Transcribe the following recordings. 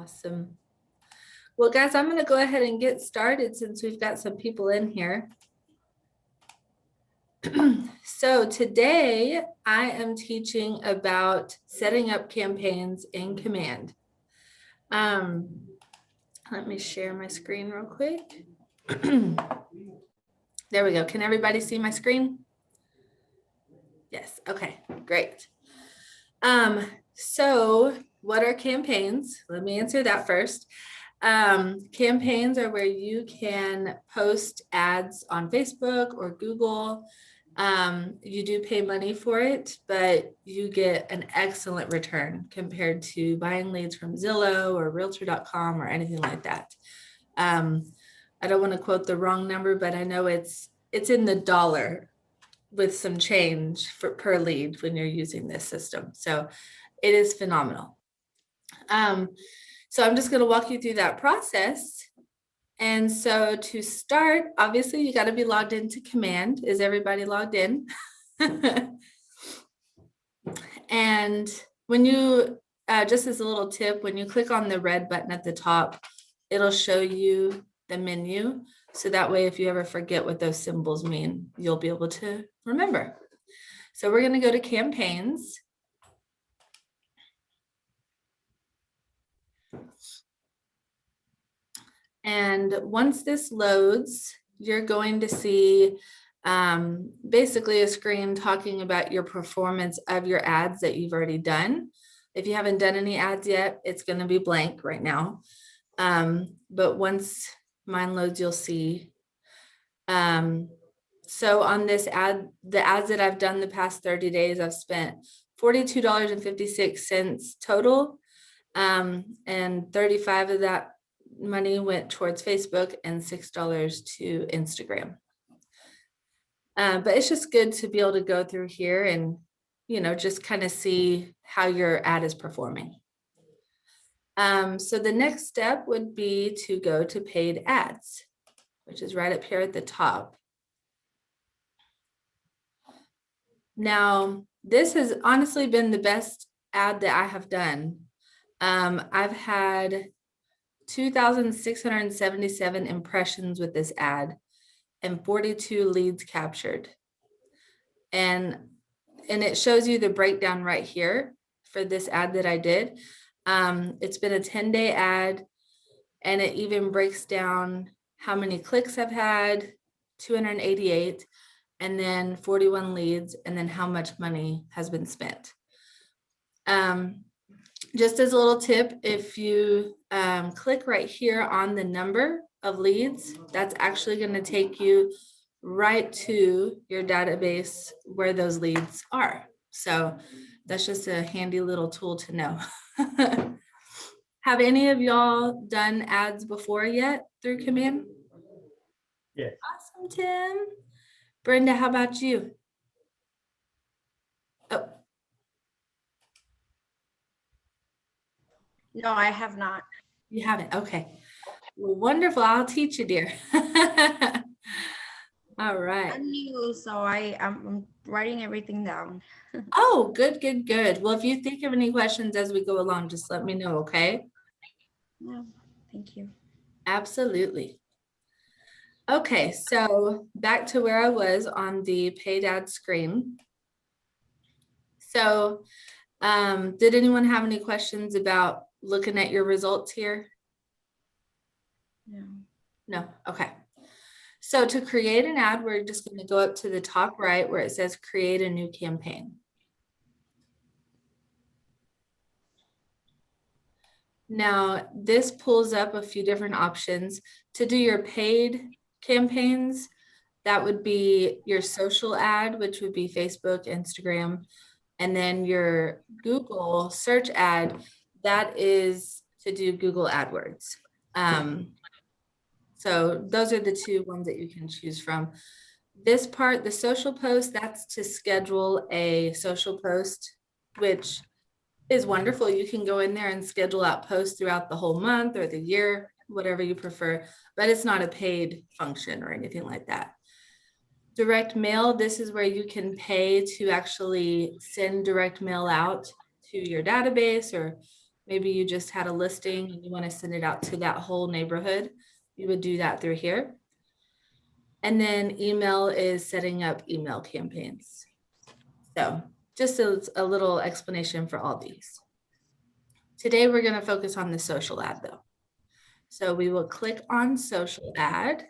Awesome. Well, guys, I'm going to go ahead and get started since we've got some people in here. So today I am teaching about setting up campaigns in Command. Let me share my screen real quick. There we go. Can everybody see my screen? Yes. Okay, great. So what are campaigns? Let me answer that first. Campaigns are where you can post ads on Facebook or Google. You do pay money for it, but you get an excellent return compared to buying leads from Zillow or Realtor.com or anything like that. I don't want to quote the wrong number, but I know it's in the dollar with some change per lead when you're using this system. So it is phenomenal. So I'm just going to walk you through that process. And so to start, obviously you got to be logged into Command. Is everybody logged in? And when you, just as a little tip, when you click on the red button at the top, it'll show you the menu. So that way, if you ever forget what those symbols mean, you'll be able to remember. So we're going to go to campaigns. And once this loads, you're going to see basically a screen talking about your performance of your ads that you've already done. If you haven't done any ads yet, it's going to be blank right now. But once mine loads, you'll see. So on this ad, the ads that I've done the past 30 days, I've spent $42.56 total. And 35 of that money went towards Facebook and $6 to Instagram. But it's just good to be able to go through here and, you know, just kind of see how your ad is performing. So the next step would be to go to paid ads, which is right up here at the top. Now, this has honestly been the best ad that I have done. I've had 2,677 impressions with this ad and 42 leads captured. And it shows you the breakdown right here for this ad that I did. It's been a 10-day ad, and it even breaks down how many clicks I've had, 288, and then 41 leads, and then how much money has been spent. Just as a little tip, if you click right here on the number of leads, that's actually going to take you right to your database where those leads are. So that's just a handy little tool to know. Have any of y'all done ads before yet through Command? Yes. Awesome, Tim. Brenda, how about you? Oh. No, I have not. You haven't? Okay. Well, wonderful. I'll teach you, dear. All right. I'm new, so I'm writing everything down. Oh, good, good, good. Well, if you think of any questions as we go along, just let me know, okay? No, thank you. Absolutely. Okay, so back to where I was on the paid ad screen. So did anyone have any questions about looking at your results here? No. No, okay. So to create an ad, we're just going to go up to the top right where it says create a new campaign. Now, this pulls up a few different options. To do your paid campaigns, that would be your social ad, which would be Facebook, Instagram, and then your Google search ad, that is to do Google AdWords. So those are the two ones that you can choose from. This part, the social post, that's to schedule a social post, which is wonderful. You can go in there and schedule out posts throughout the whole month or the year, whatever you prefer, but it's not a paid function or anything like that. Direct mail, this is where you can pay to actually send direct mail out to your database or Maybe you just had a listing and you want to send it out to that whole neighborhood. You would do that through here. And then email is setting up email campaigns. So just a little explanation for all these. Today, we're going to focus on the social ad though. So we will click on social ad.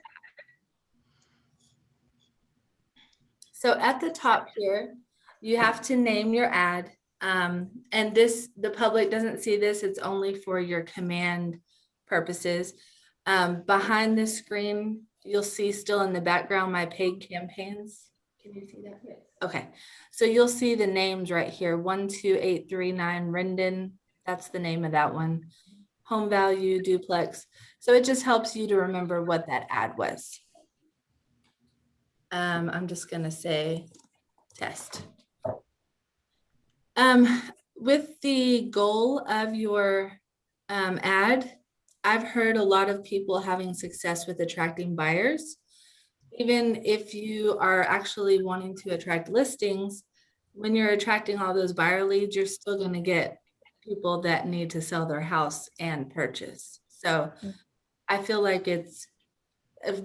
So at the top here, you have to name your ad. And this, the public doesn't see this, it's only for your command purposes. Behind the screen, you'll see still in the background my paid campaigns. Can you see that? Okay, so you'll see the names right here, 12839 Rendon. That's the name of that one. Home value, duplex. So it just helps you to remember what that ad was. I'm just gonna say test. With the goal of your ad, I've heard a lot of people having success with attracting buyers. Even if you are actually wanting to attract listings, when you're attracting all those buyer leads, you're still going to get people that need to sell their house and purchase. So I feel like it's,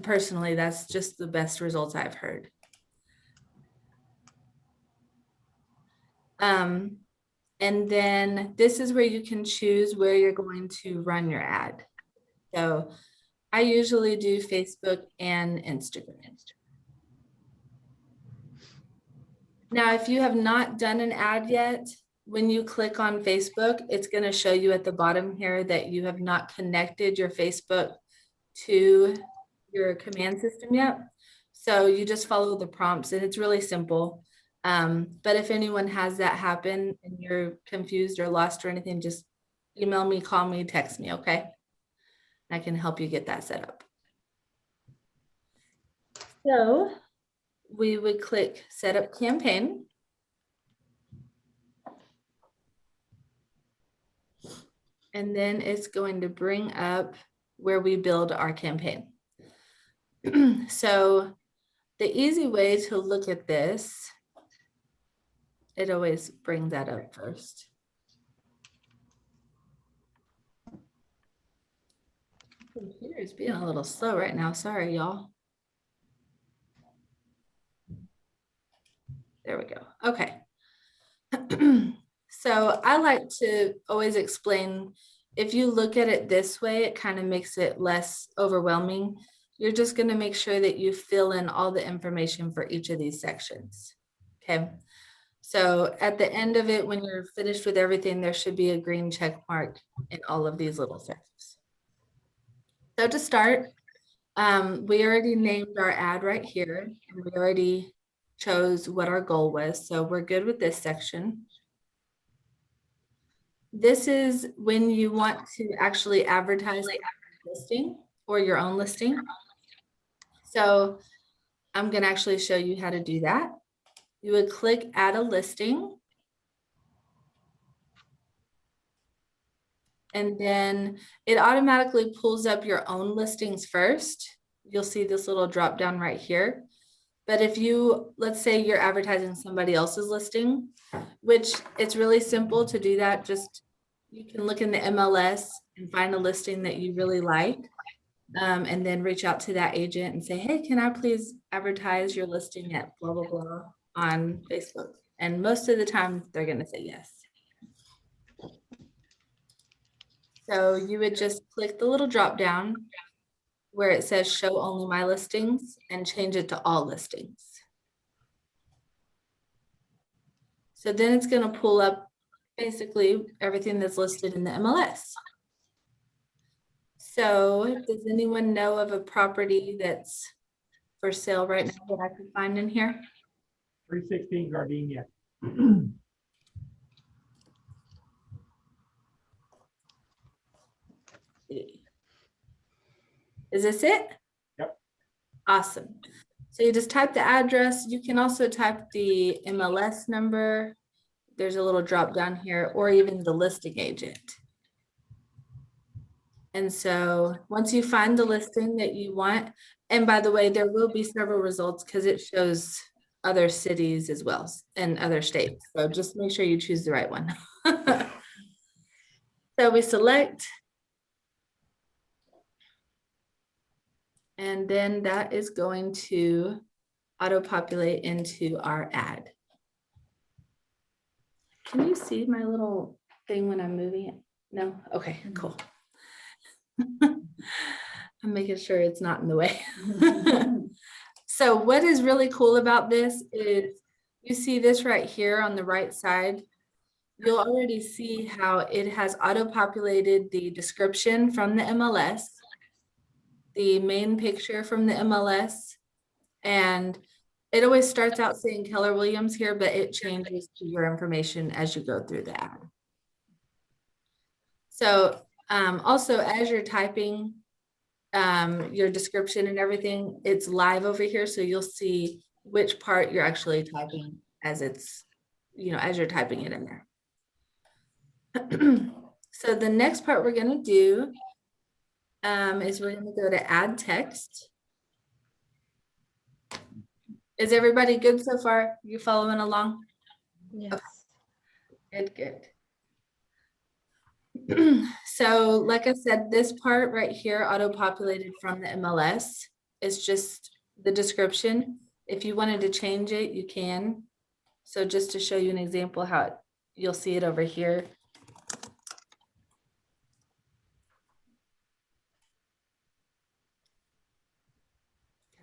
personally, that's just the best results I've heard. And then this is where you can choose where you're going to run your ad. So I usually do Facebook and Instagram. Now, if you have not done an ad yet, when you click on Facebook, it's going to show you at the bottom here that you have not connected your Facebook to your command system yet. So you just follow the prompts and it's really simple. But if anyone has that happen and you're confused or lost or anything, just email me, call me, text me, okay? I can help you get that set up. So we would click set up campaign. And then it's going to bring up where we build our campaign. So the easy way to look at this, it always brings that up first. Computer is being a little slow right now. Sorry, y'all. There we go. Okay. So I like to always explain, if you look at it this way, it kind of makes it less overwhelming. You're just going to make sure that you fill in all the information for each of these sections. Okay. So at the end of it, when you're finished with everything, there should be a green check mark in all of these little sections. So to start, we already named our ad right here, and we already chose what our goal was. So we're good with this section. This is when you want to actually advertise a listing or your own listing. So I'm going to actually show you how to do that. You would click add a listing. And then it automatically pulls up your own listings first. You'll see this little drop down right here. But if you, let's say you're advertising somebody else's listing, which it's really simple to do that. Just, you can look in the MLS and find a listing that you really like. And then reach out to that agent and say, hey, can I please advertise your listing at blah, blah, blah on Facebook? And most of the time they're going to say yes. So you would just click the little drop down where it says show only my listings and change it to all listings. So then it's going to pull up basically everything that's listed in the MLS. So does anyone know of a property that's for sale right now that I can find in here? 316 Gardenia. Is this it? Yep. Awesome. So you just type the address. You can also type the MLS number. There's a little drop down here, or even the listing agent. And so once you find the listing that you want, and by the way, there will be several results because it shows other cities as well and other states. So just make sure you choose the right one. So we select, and then that is going to auto-populate into our ad. Can you see my little thing when I'm moving it? No? Okay, cool. I'm making sure it's not in the way. So what is really cool about this is you see this right here on the right side. You'll already see how it has auto-populated the description from the MLS, the main picture from the MLS, and it always starts out saying Keller Williams here, but it changes to your information as you go through the ad. So also as you're typing your description and everything, it's live over here. So you'll see which part you're actually typing as it's, as you're typing it in there. So the next part we're going to do is we're going to go to add text. Is everybody good so far? You following along? Yes. Okay. Good. So like I said, this part right here auto-populated from the MLS is just the description. If you wanted to change it, you can. So just to show you an example how you'll see it over here.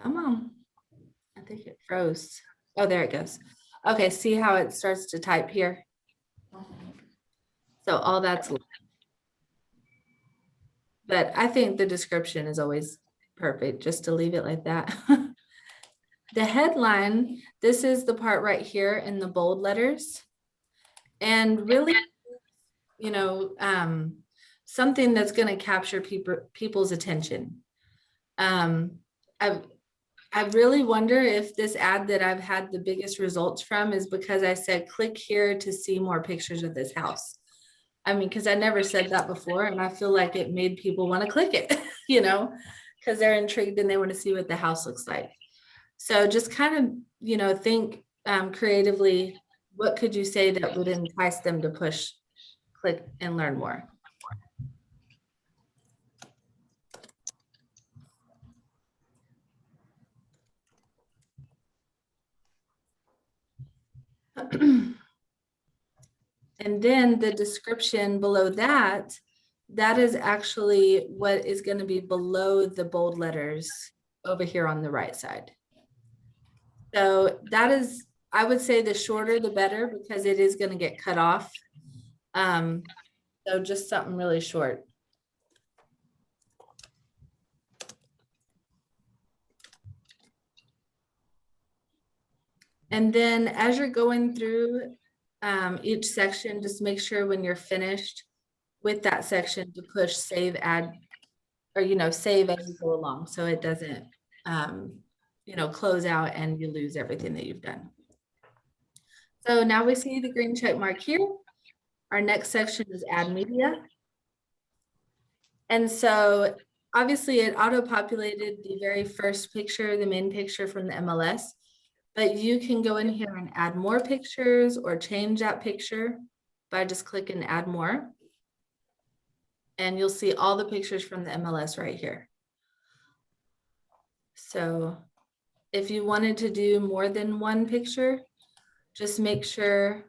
Come on. I think it froze. Oh, there it goes. Okay, see how it starts to type here? So all that's, but I think the description is always perfect just to leave it like that. The headline, this is the part right here in the bold letters. And really, something that's going to capture people's attention. I really wonder if this ad that I've had the biggest results from is because I said, click here to see more pictures of this house. I mean, because I never said that before, and I feel like it made people want to click it, because they're intrigued and they want to see what the house looks like. So just kind of, think creatively, what could you say that would entice them to push, click, and learn more? And then the description below that is actually what is going to be below the bold letters over here on the right side. So that is, I would say the shorter the better, because it is going to get cut off. So just something really short. And then as you're going through each section, just make sure when you're finished with that section to push save ad, or save as you go along, so it doesn't close out and you lose everything that you've done. So now we see the green check mark here. Our next section is add media. And so obviously it auto-populated the very first picture, the main picture from the MLS, but you can go in here and add more pictures or change that picture by just clicking add more. And you'll see all the pictures from the MLS right here. So if you wanted to do more than one picture, just make sure,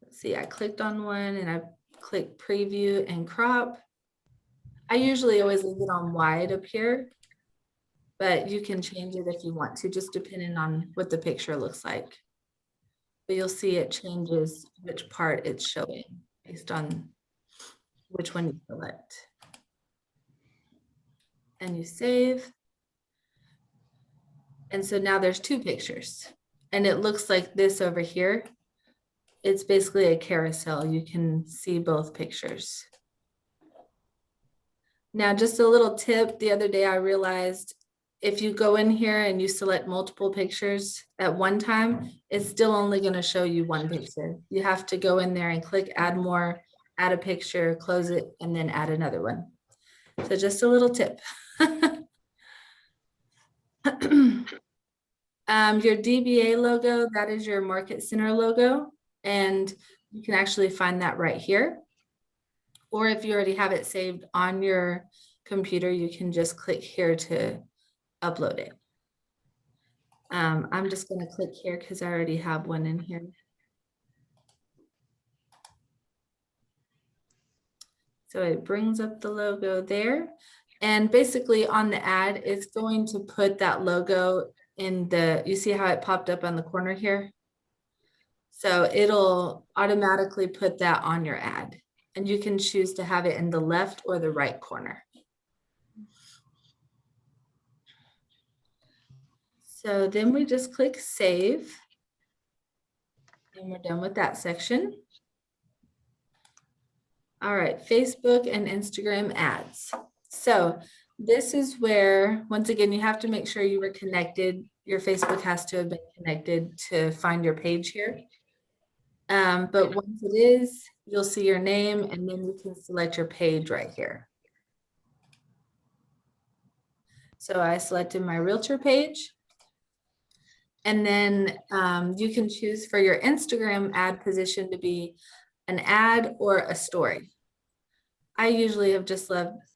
let's see, I clicked on one and I clicked preview and crop. I usually always leave it on wide up here, but you can change it if you want to, just depending on what the picture looks like. But you'll see it changes which part it's showing based on which one you select. And you save. And so now there's two pictures, and it looks like this over here. It's basically a carousel. You can see both pictures. Now, just a little tip, the other day I realized if you go in here and you select multiple pictures at one time, it's still only going to show you one picture. You have to go in there and click add more, add a picture, close it, and then add another one. So just a little tip. Your DBA logo, that is your Market Center logo, and you can actually find that right here. Or if you already have it saved on your computer, you can just click here to upload it. I'm just going to click here because I already have one in here. So it brings up the logo there. And basically on the ad, it's going to put that logo in the, you see how it popped up on the corner here? So it'll automatically put that on your ad. And you can choose to have it in the left or the right corner. So then we just click save. And we're done with that section. All right, Facebook and Instagram ads. So this is where, once again, you have to make sure you were connected. Your Facebook has to have been connected to find your page here. But once it is, you'll see your name and then you can select your page right here. So I selected my realtor page. And then you can choose for your Instagram ad position to be an ad or a story. I usually have just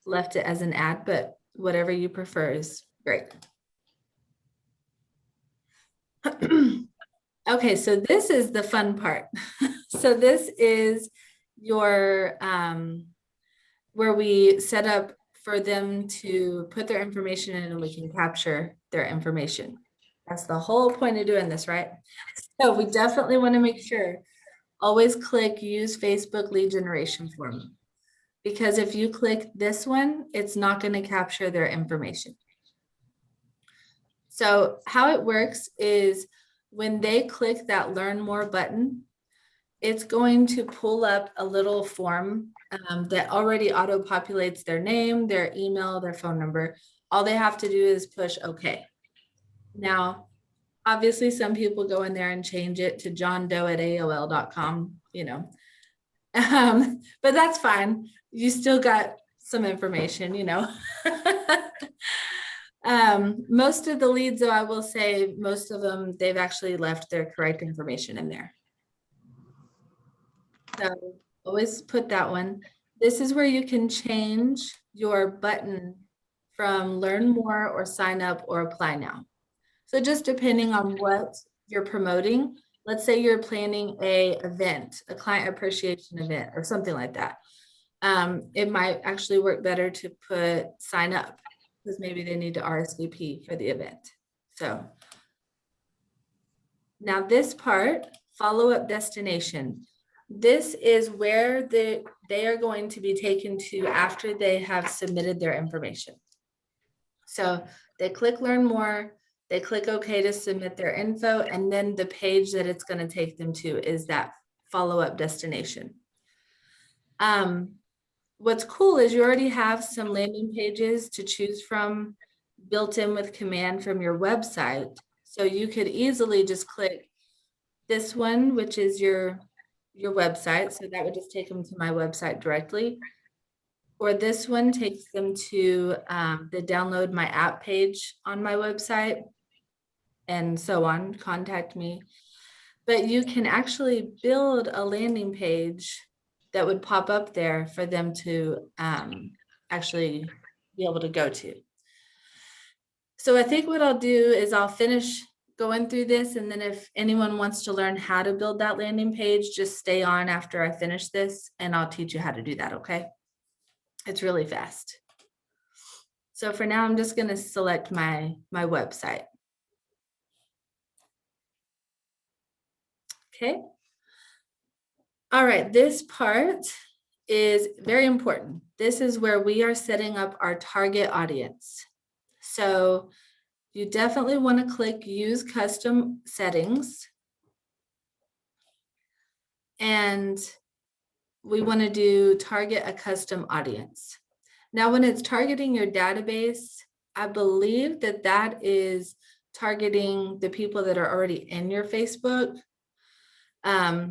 left it as an ad, but whatever you prefer is great. Okay, so this is the fun part. So this is your, where we set up for them to put their information in and we can capture their information. That's the whole point of doing this, right? So we definitely want to make sure, always click use Facebook lead generation form. Because if you click this one, it's not going to capture their information. So how it works is when they click that learn more button, it's going to pull up a little form that already auto-populates their name, their email, their phone number. All they have to do is push OK. Now, obviously, some people go in there and change it to johndoe@aol.com, you know. But that's fine. You still got some information, you know. Most of the leads, though, I will say most of them, they've actually left their correct information in there. So always put that one. This is where you can change your button from learn more or sign up or apply now. So just depending on what you're promoting, let's say you're planning a event, a client appreciation event or something like that. It might actually work better to put sign up because maybe they need to RSVP for the event. So now this part, follow-up destination. This is where they are going to be taken to after they have submitted their information. So they click learn more, they click OK to submit their info, and then the page that it's going to take them to is that follow-up destination. What's cool is you already have some landing pages to choose from built in with command from your website. So you could easily just click this one, which is your website. So that would just take them to my website directly. Or this one takes them to the download my app page on my website and so on, contact me. But you can actually build a landing page that would pop up there for them to actually be able to go to. So I think what I'll do is I'll finish going through this, and then if anyone wants to learn how to build that landing page, just stay on after I finish this and I'll teach you how to do that, okay? It's really fast. So for now, I'm just going to select my website. Okay. All right, this part is very important. This is where we are setting up our target audience. So you definitely want to click use custom settings. And we want to do target a custom audience. Now, when it's targeting your database, I believe that that is targeting the people that are already in your Facebook.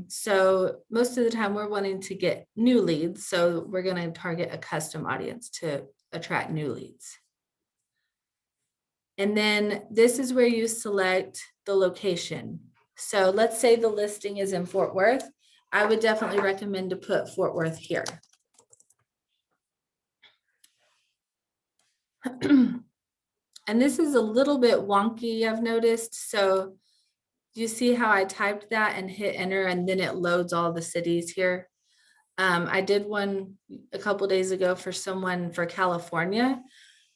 So most of the time we're wanting to get new leads. So we're going to target a custom audience to attract new leads. And then this is where you select the location. So let's say the listing is in Fort Worth. I would definitely recommend to put Fort Worth here. And this is a little bit wonky, I've noticed. So you see how I typed that and hit enter and then it loads all the cities here. I did one a couple days ago for someone for California,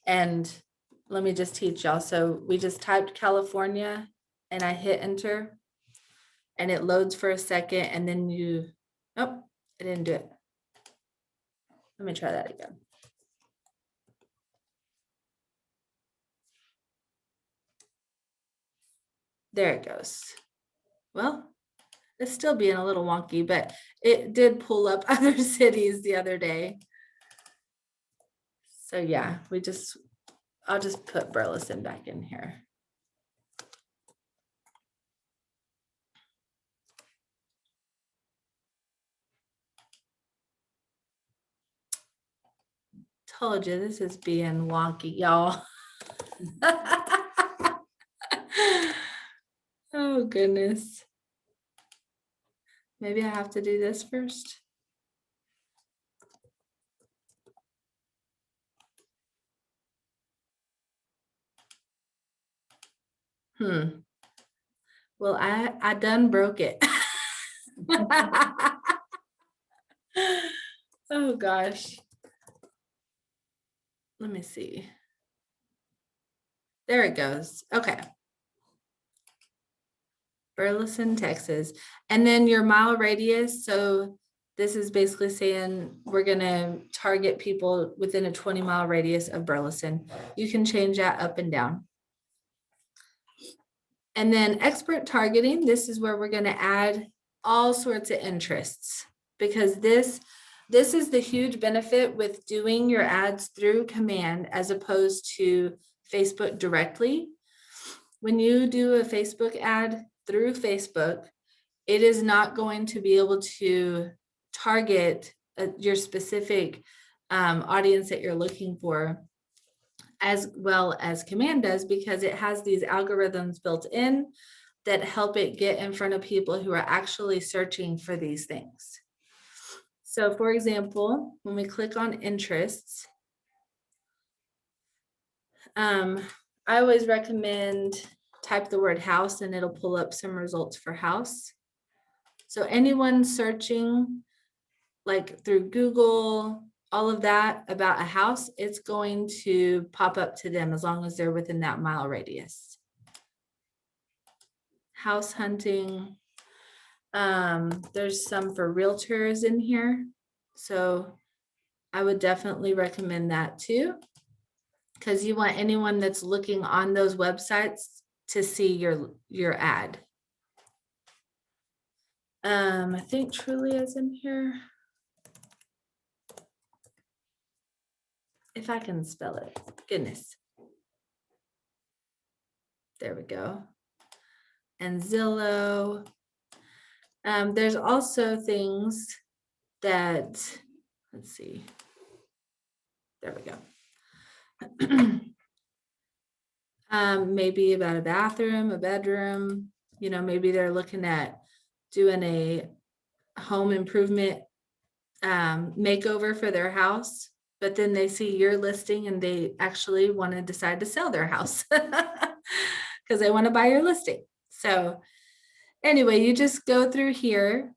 and let me just teach y'all. So we just typed California and I hit enter and it loads for a second and then oh, it didn't do it. Let me try that again. There it goes. Well, it's still being a little wonky, but it did pull up other cities the other day. So yeah, I'll just put Burleson back in here. Told you this is being wonky, y'all. Oh goodness. Maybe I have to do this first. Well, I done broke it. Oh gosh. Let me see. There it goes. Okay. Burleson, Texas. And then your mile radius. So this is basically saying we're going to target people within a 20-mile radius of Burleson. You can change that up and down. And then expert targeting. This is where we're going to add all sorts of interests, because this is the huge benefit with doing your ads through command as opposed to Facebook directly. When you do a Facebook ad through Facebook, it is not going to be able to target your specific audience that you're looking for as well as command does, because it has these algorithms built in that help it get in front of people who are actually searching for these things. So for example, when we click on interests, I always recommend type the word house and it'll pull up some results for house. So anyone searching like through Google, all of that about a house, it's going to pop up to them as long as they're within that mile radius. House hunting. There's some for realtors in here. So I would definitely recommend that too, because you want anyone that's looking on those websites to see your ad. I think Truly is in here. If I can spell it, goodness. There we go. And Zillow. There's also things that, let's see. There we go. Maybe about a bathroom, a bedroom, you know, maybe they're looking at doing a home improvement makeover for their house, but then they see your listing and they actually want to decide to sell their house because they want to buy your listing. So anyway, you just go through here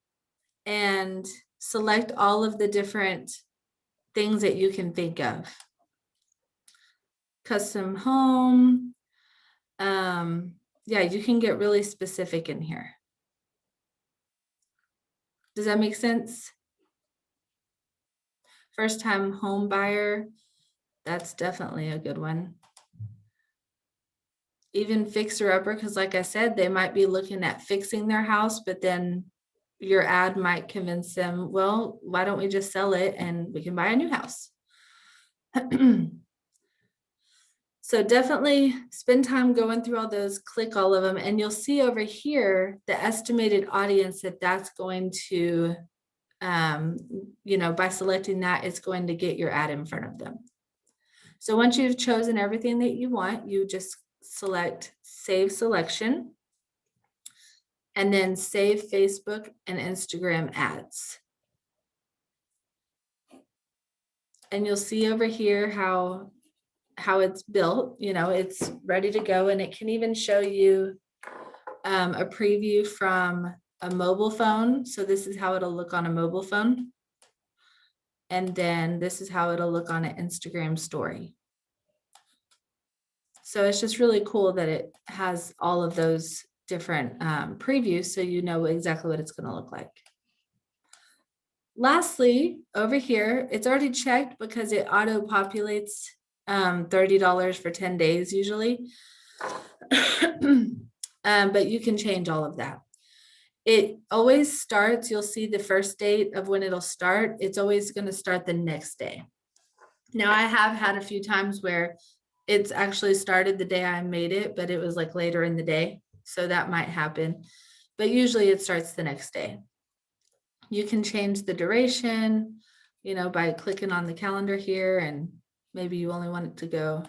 and select all of the different things that you can think of. Custom home. Yeah, you can get really specific in here. Does that make sense? First time home buyer, that's definitely a good one. Even fixer upper, because like I said, they might be looking at fixing their house, but then your ad might convince them, well, why don't we just sell it and we can buy a new house? So definitely spend time going through all those, click all of them, and you'll see over here the estimated audience that's going to, you know, by selecting that, it's going to get your ad in front of them. So once you've chosen everything that you want, you just select Save Selection and then Save Facebook and Instagram ads. And you'll see over here how how it's built. You know, it's ready to go, and it can even show you a preview from a mobile phone. So this is how it'll look on a mobile phone. And then this is how it'll look on an Instagram story. So it's just really cool that it has all of those different previews, so you know exactly what it's going to look like. Lastly, over here, it's already checked because it auto populates $30 for 10 days usually. But you can change all of that. It always starts, you'll see the first date of when it'll start. It's always going to start the next day. Now, I have had a few times where it's actually started the day I made it, but it was like later in the day. So that might happen. But usually it starts the next day. You can change the duration, you know, by clicking on the calendar here, and maybe you only want it to go,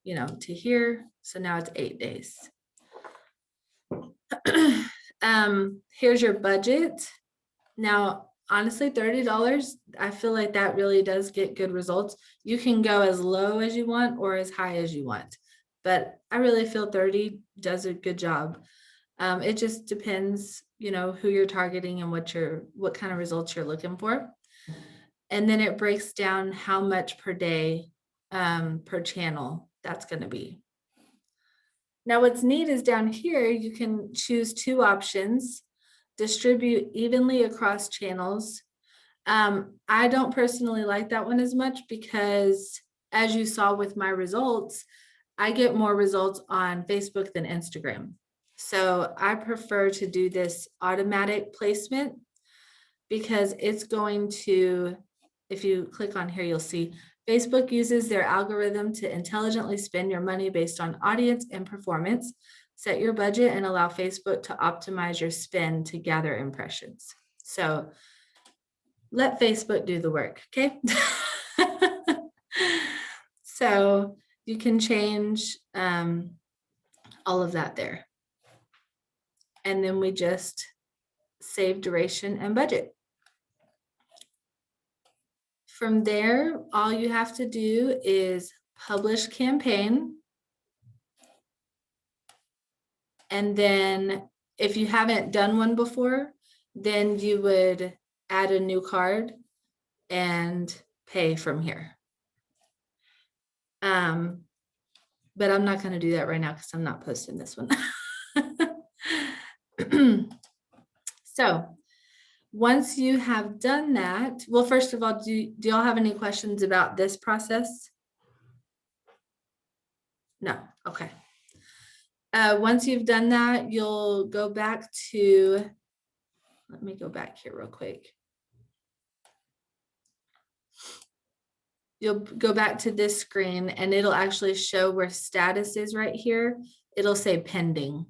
you know, to here. So now it's 8 days. Here's your budget. Now, honestly, $30, I feel like that really does get good results. You can go as low as you want or as high as you want, but I really feel 30 does a good job. It just depends, you know, who you're targeting and what kind of results you're looking for. And then it breaks down how much per day, per channel that's going to be. Now, what's neat is down here, you can choose 2 options: distribute evenly across channels. I don't personally like that one as much because, as you saw with my results, I get more results on Facebook than Instagram. So I prefer to do this automatic placement because it's going to, if you click on here, you'll see Facebook uses their algorithm to intelligently spend your money based on audience and performance. Set your budget and allow Facebook to optimize your spend to gather impressions. So let Facebook do the work, okay? So you can change all of that there. And then we just save duration and budget. From there, all you have to do is publish campaign. And then if you haven't done one before, then you would add a new card and pay from here. But I'm not going to do that right now because I'm not posting this one. So once you have done that, well, first of all, do y'all have any questions about this process? No, okay. Once you've done that, you'll go back to, let me go back here real quick. You'll go back to this screen and it'll actually show where status is right here. It'll say pending.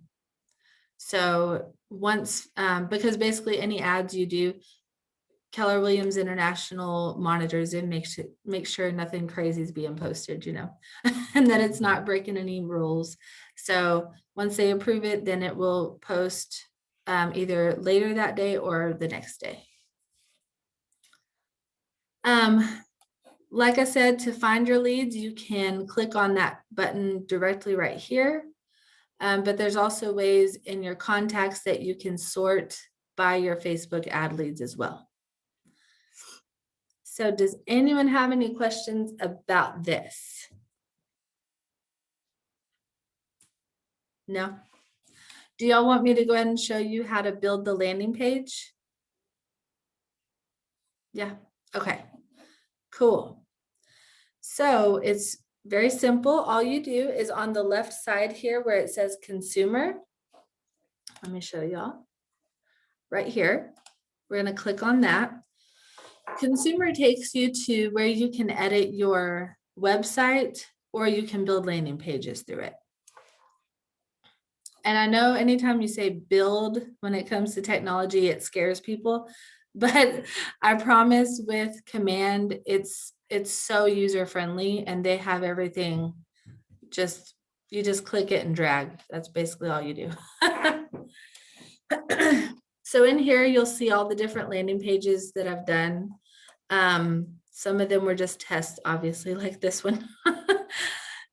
So once, because basically any ads you do, Keller Williams International monitors and make sure nothing crazy is being posted, you know, and that it's not breaking any rules. So once they approve it, then it will post either later that day or the next day. Like I said, to find your leads, you can click on that button directly right here. But there's also ways in your contacts that you can sort by your Facebook ad leads as well. So does anyone have any questions about this? No? Do y'all want me to go ahead and show you how to build the landing page? Yeah, okay, cool. So it's very simple. All you do is on the left side here where it says consumer. Let me show y'all. Right here, we're gonna click on that. Consumer takes you to where you can edit your website or you can build landing pages through it. And I know anytime you say build when it comes to technology, it scares people, but I promise with Command, it's so user friendly and they have everything. You just click it and drag. That's basically all you do. So in here, you'll see all the different landing pages that I've done. Some of them were just tests, obviously, like this one.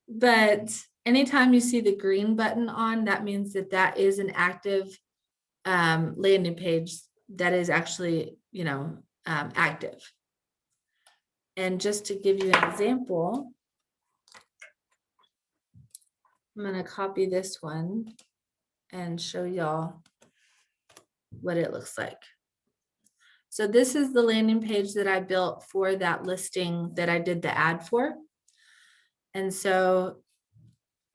But anytime you see the green button on, that means that that is an active landing page that is actually, active. And just to give you an example, I'm going to copy this one and show y'all what it looks like. So this is the landing page that I built for that listing that I did the ad for. And so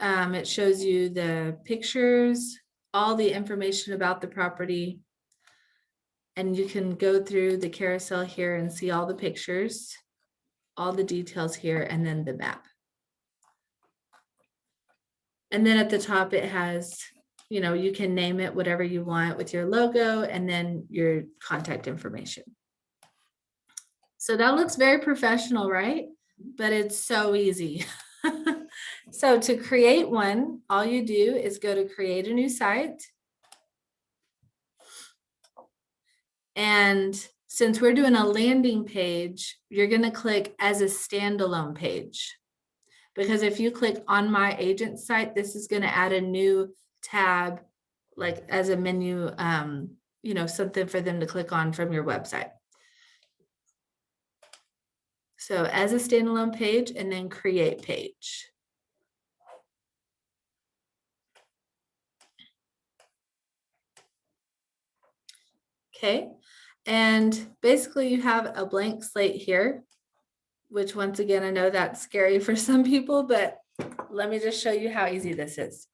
it shows you the pictures, all the information about the property. And you can go through the carousel here and see all the pictures, all the details here, and then the map. And then at the top, it has, you can name it whatever you want with your logo and then your contact information. So that looks very professional, right? But it's so easy. So to create one, all you do is go to create a new site. And since we're doing a landing page, you're going to click as a standalone page. Because if you click on my agent site, this is going to add a new tab, like as a menu, something for them to click on from your website. So as a standalone page and then create page. Okay, and basically you have a blank slate here, which once again, I know that's scary for some people, but let me just show you how easy this is.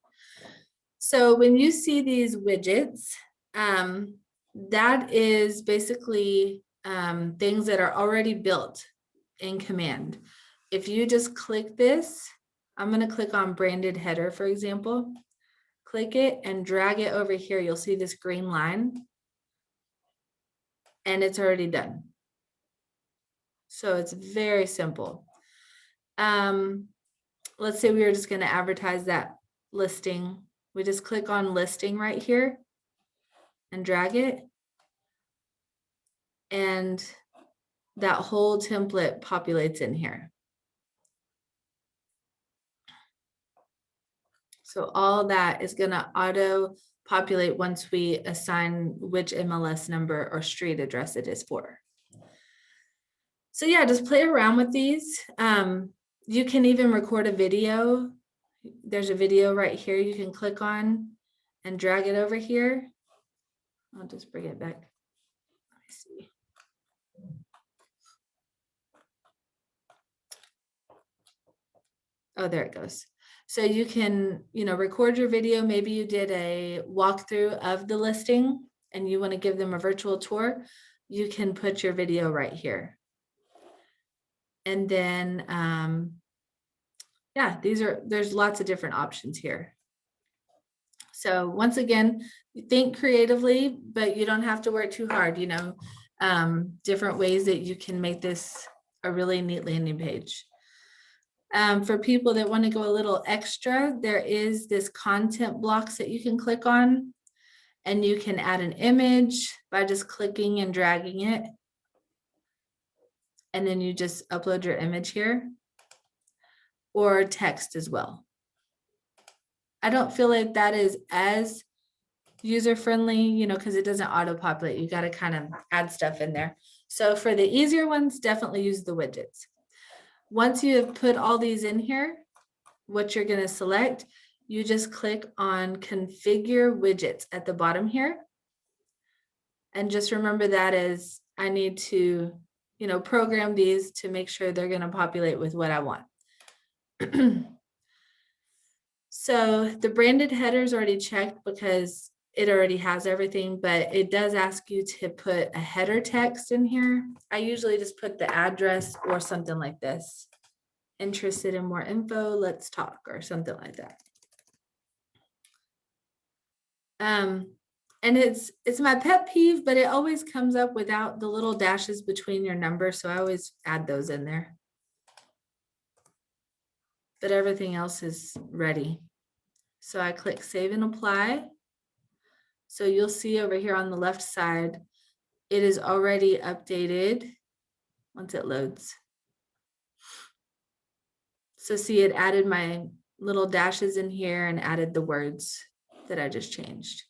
So when you see these widgets, that is basically things that are already built in Command. If you just click this, I'm going to click on branded header, for example. Click it and drag it over here. You'll see this green line. And it's already done. So it's very simple. Let's say we were just going to advertise that listing. We just click on listing right here and drag it. And that whole template populates in here. So all that is going to auto populate once we assign which MLS number or street address it is for. So yeah, just play around with these. You can even record a video. There's a video right here you can click on and drag it over here. I'll just bring it back. Let me see. Oh, there it goes. So you can, record your video. Maybe you did a walkthrough of the listing and you want to give them a virtual tour. You can put your video right here. And then, yeah, there's lots of different options here. So once again, think creatively, but you don't have to work too hard, different ways that you can make this a really neat landing page. For people that want to go a little extra, there is this content blocks that you can click on, and you can add an image by just clicking and dragging it. And then you just upload your image here, or text as well. I don't feel like that is as user-friendly, because it doesn't auto-populate. You got to kind of add stuff in there. So for the easier ones, definitely use the widgets. Once you have put all these in here, what you're going to select, you just click on configure widgets at the bottom here. And just remember that as I need to, program these to make sure they're going to populate with what I want. So the branded header is already checked because it already has everything, but it does ask you to put a header text in here. I usually just put the address or something like this. Interested in more info, let's talk, or something like that. And it's my pet peeve, but it always comes up without the little dashes between your numbers, so I always add those in there. But everything else is ready. So I click save and apply. So you'll see over here on the left side, it is already updated once it loads. So see, it added my little dashes in here and added the words that I just changed.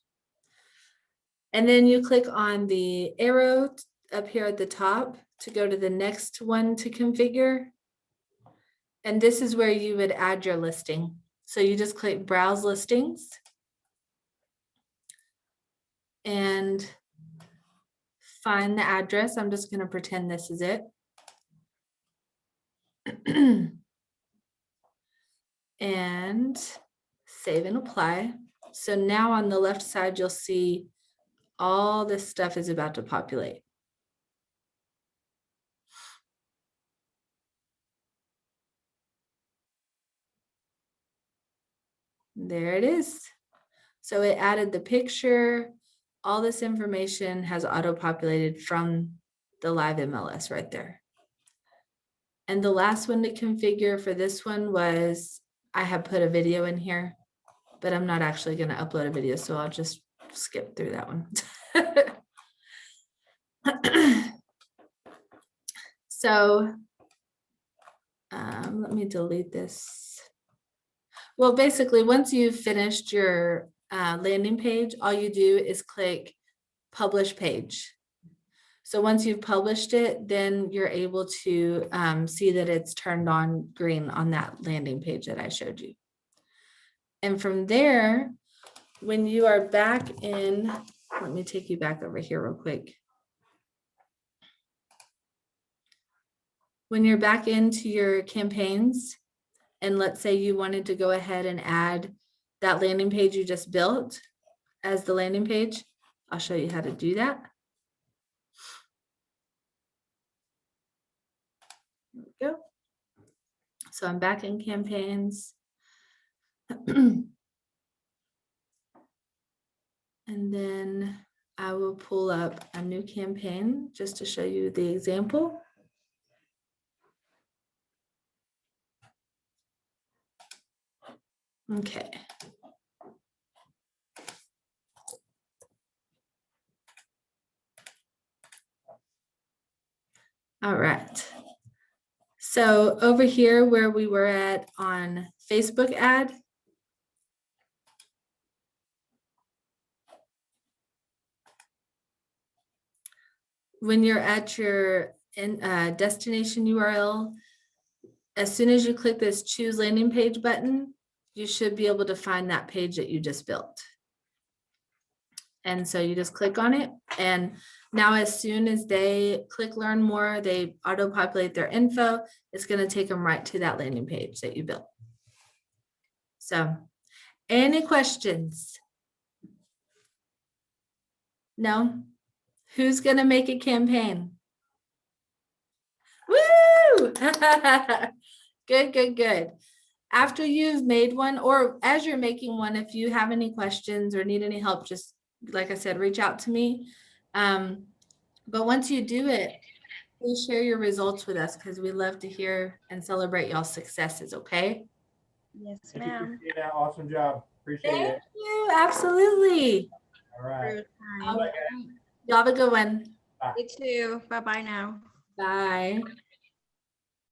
And then you click on the arrow up here at the top to go to the next one to configure. And this is where you would add your listing. So you just click Browse Listings and find the address. I'm just going to pretend this is it. And save and apply. So now on the left side, you'll see all this stuff is about to populate. There it is. So it added the picture. All this information has auto-populated from the live MLS right there. And the last one to configure for this one was, I have put a video in here, but I'm not actually going to upload a video, so I'll just skip through that one. So let me delete this. Well, basically, once you've finished your landing page, all you do is click Publish Page. So once you've published it, then you're able to see that it's turned on green on that landing page that I showed you. And from there, when you are back in, let me take you back over here real quick. When you're back into your campaigns, and let's say you wanted to go ahead and add that landing page you just built as the landing page, I'll show you how to do that. There we go. So I'm back in campaigns. And then I will pull up a new campaign just to show you the example. Okay. All right. So over here where we were at on Facebook ad, when you're at your destination URL, as soon as you click this choose landing page button, you should be able to find that page that you just built. And so you just click on it. And now as soon as they click learn more, they auto-populate their info. It's going to take them right to that landing page that you built. So any questions? No? Who's going to make a campaign? Woo! Good, good, good. After you've made one, or as you're making one, if you have any questions or need any help, just like I said, reach out to me. But once you do it, please share your results with us because we love to hear and celebrate y'all's successes, okay? Yes, Thank you, ma'am. Christina. Awesome job. Appreciate Thank it. you, absolutely. All right. Y'all have a good one. You too. Bye-bye now. Bye.